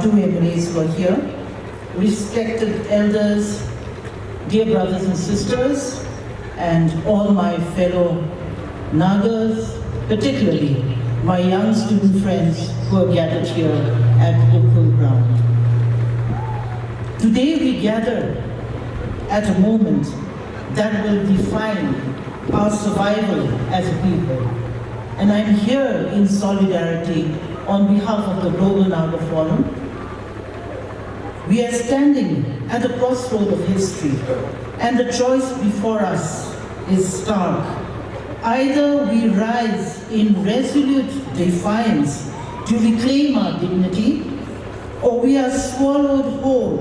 our two MLAs who are here, respected elders, dear brothers and sisters, and all my fellow Nagas, particularly my young student friends who are gathered here at Ukhrul ground. Today we gather at a moment that will define our survival as a people. And I'm here in solidarity on behalf of the Global Naga Forum. We are standing at the crossroad of history, and the choice before us is stark. Either we rise in resolute defiance to reclaim our dignity, or we are swallowed whole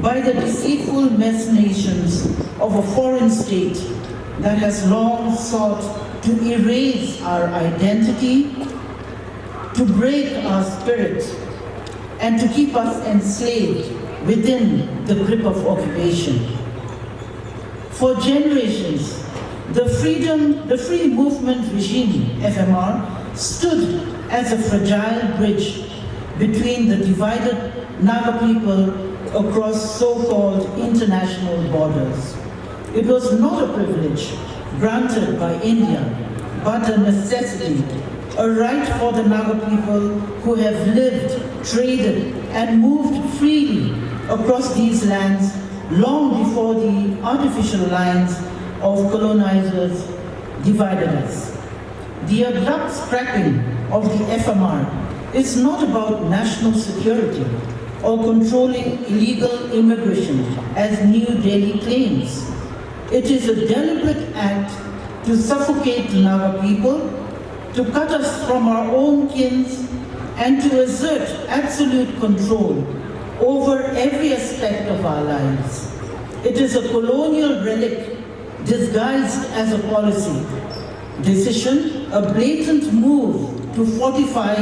by the deceitful machinations of a foreign state that has long sought to erase our identity, to break our spirit, and to keep us enslaved within the grip of occupation. For generations, the free movement regime, FMR, stood as a fragile bridge between the divided Naga people across so-called international borders. It was not a privilege granted by India, but a necessity, a right for the Naga people who have lived, traded, and moved freely across these lands long before the artificial lines of colonizers divided us. The abrupt scrapping of the FMR is not about national security or controlling illegal immigration, as New Delhi claims. It is a deliberate act to suffocate the Naga people, to cut us from our own kins, and to assert absolute control over every aspect of our lives. It is a colonial relic disguised as a policy decision, a blatant move to fortify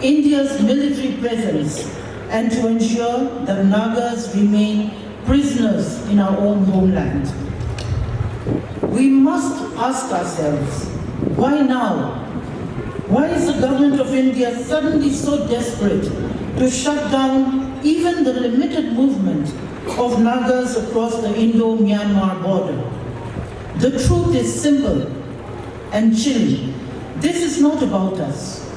India's military presence and to ensure that Nagas remain prisoners in our own homeland. We must ask ourselves, why now? Why is the government of India suddenly so desperate to shut down even the limited movement of Nagas across the Indo-Myanmar border? The truth is simple and chilling. This is not about us,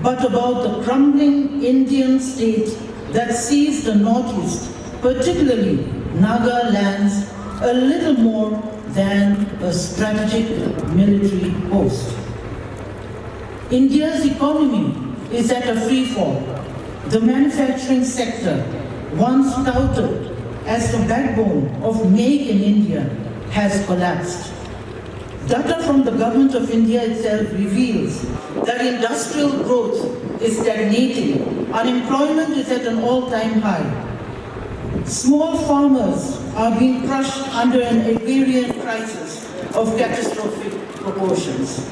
but about the crumbling Indian state that sees the Northeast, particularly Naga lands, a little more than a strategic military post. India's economy is at a free fall. The manufacturing sector, once touted as the backbone of Make in India, has collapsed. Data from the government of India itself reveals that industrial growth is stagnating, unemployment is at an all-time high. Small farmers are being crushed under an agrarian crisis of catastrophic proportions.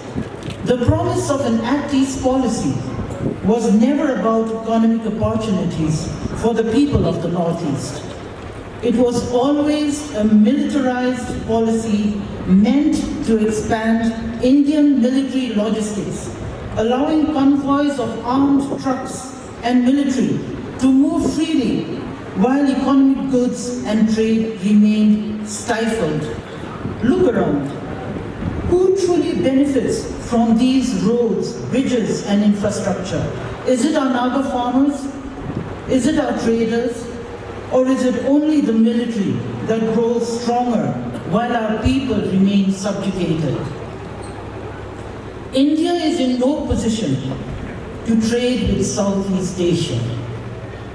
The promise of an Act East policy was never about economic opportunities for the people of the Northeast. It was always a militarized policy meant to expand Indian military logistics, allowing convoys of armed trucks and military to move freely while economic goods and trade remained stifled. Look around. Who truly benefits from these roads, bridges, and infrastructure? Is it our Naga farmers? Is it our traders? Or is it only the military that grows stronger while our people remain subjugated? India is in no position to trade with Southeast Asia.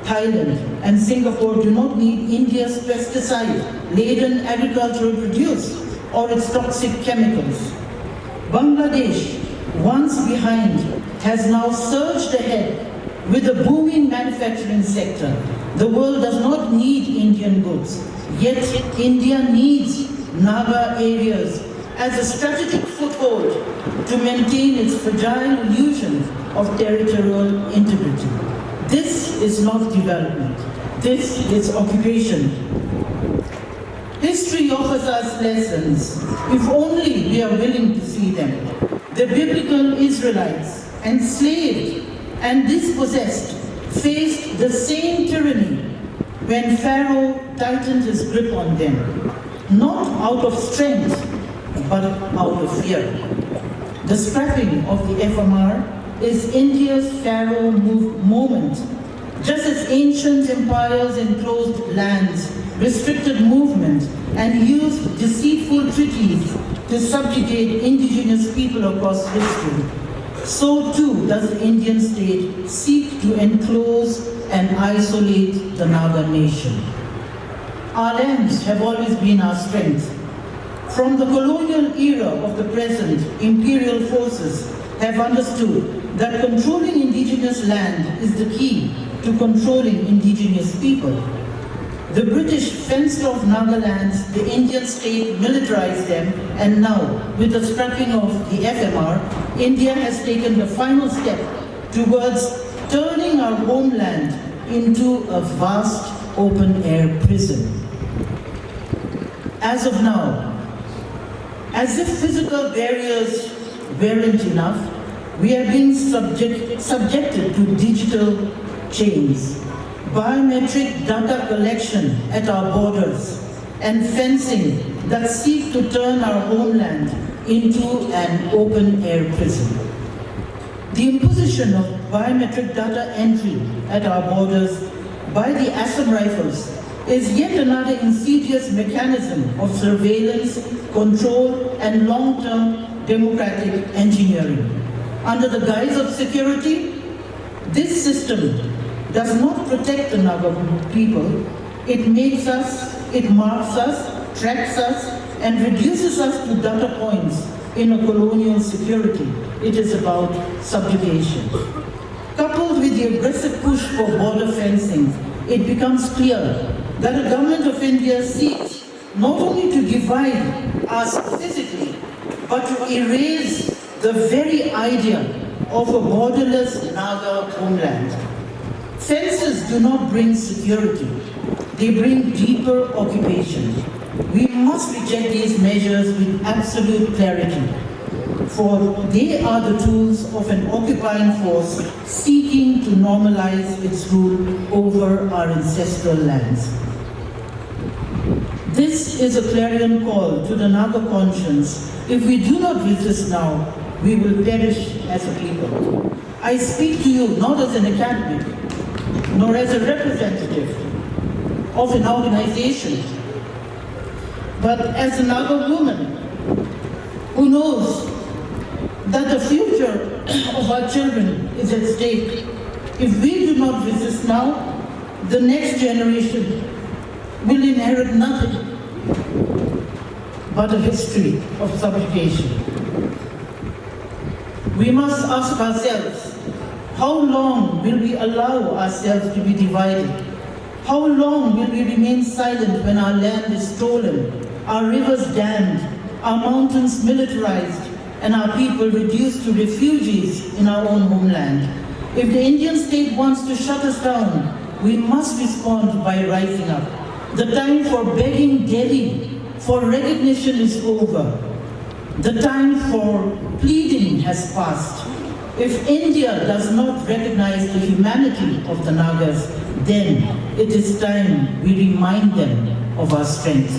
Thailand and Singapore do not need India's pesticide-laden agricultural produce or its toxic chemicals. Bangladesh, once behind, has now surged ahead with a booming manufacturing sector. The world does not need Indian goods, yet India needs Naga areas as a strategic foothold to maintain its fragile illusion of territorial integrity. This is not development. This is occupation. History offers us lessons, if only we are willing to see them. The biblical Israelites, enslaved and dispossessed, faced the same tyranny when Pharaoh tightened his grip on them, not out of strength, but out of fear. The scrapping of the FMR is India's Pharaoh moment, just as ancient empires enclosed lands, restricted movement, and used deceitful treaties to subjugate indigenous people across history. So too does the Indian state seek to enclose and isolate the Naga nation. Our lands have always been our strength. From the colonial era of the present, imperial forces have understood that controlling indigenous land is the key to controlling indigenous people. The British fenced off Naga lands, the Indian state militarized them, and now, with the scrapping of the FMR, India has taken the final step towards turning our homeland into a vast open-air prison. As of now, as if physical barriers weren't enough, we are being subjected to digital chains, biometric data collection at our borders, and fencing that seek to turn our homeland into an open-air prison. The imposition of biometric data entry at our borders by the Assam Rifles is yet another insidious mechanism of surveillance, control, and long-term democratic engineering. Under the guise of security, this system does not protect the Naga people. It makes us, it marks us, tracks us, and reduces us to data points in a colonial security. It is about subjugation. Coupled with the aggressive push for border fencing, it becomes clear that the government of India seeks not only to divide us physically, but to erase the very idea of a borderless Naga homeland. Fences do not bring security, they bring deeper occupation. We must reject these measures with absolute clarity, for they are the tools of an occupying force seeking to normalize its rule over our ancestral lands. This is a clarion call to the Naga conscience. If we do not resist now, we will perish as a people. I speak to you not as an academic, nor as a representative of an organization, but as a Naga woman who knows that the future of our children is at stake. If we do not resist now, the next generation will inherit nothing but a history of subjugation. We must ask ourselves, how long will we allow ourselves to be divided? How long will we remain silent when our land is stolen, our rivers dammed, our mountains militarized, and our people reduced to refugees in our own homeland? If the Indian state wants to shut us down, we must respond by rising up. The time for begging Delhi for recognition is over. The time for pleading has passed. If India does not recognize the humanity of the Nagas, then it is time we remind them of our strength.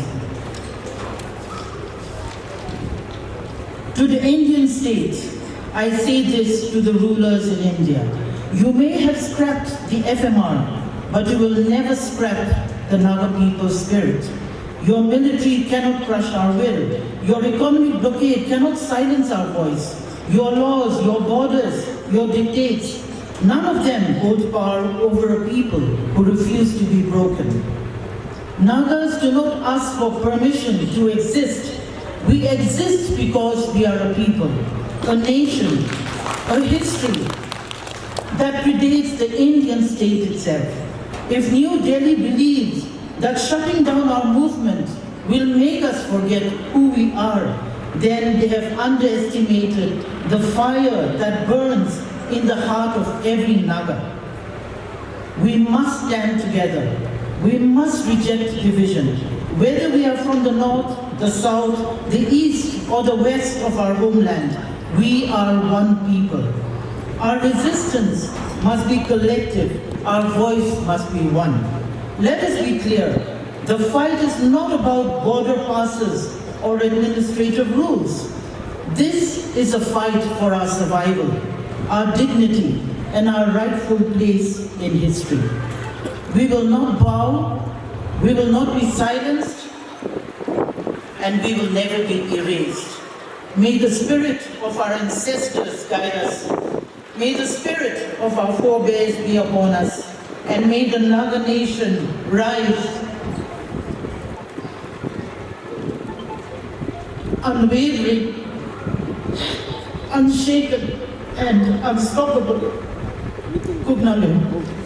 To the Indian state, I say this to the rulers in India. You may have scrapped the FMR, but you will never scrap the Naga people's spirit. Your military cannot crush our will. Your economic blockade cannot silence our voice. Your laws, your borders, your dictates, none of them hold power over a people who refuse to be broken. Nagas do not ask for permission to exist. We exist because we are a people, a nation, a history that predates the Indian state itself. If New Delhi believes that shutting down our movement will make us forget who we are, then they have underestimated the fire that burns in the heart of every Naga. We must stand together. We must reject division. Whether we are from the north, the south, the east, or the west of our homeland, we are one people. Our resistance must be collective our voice must be one. Let us be clear, the fight is not about border passes or administrative rules. This is a fight for our survival, our dignity, and our rightful place in history. We will not bow, we will not be silenced, and we will never be erased. May the spirit of our ancestors guide us. May the spirit of our forebears be upon us, and may the Naga nation rise unwavering, unshaken, and unstoppable. Good night.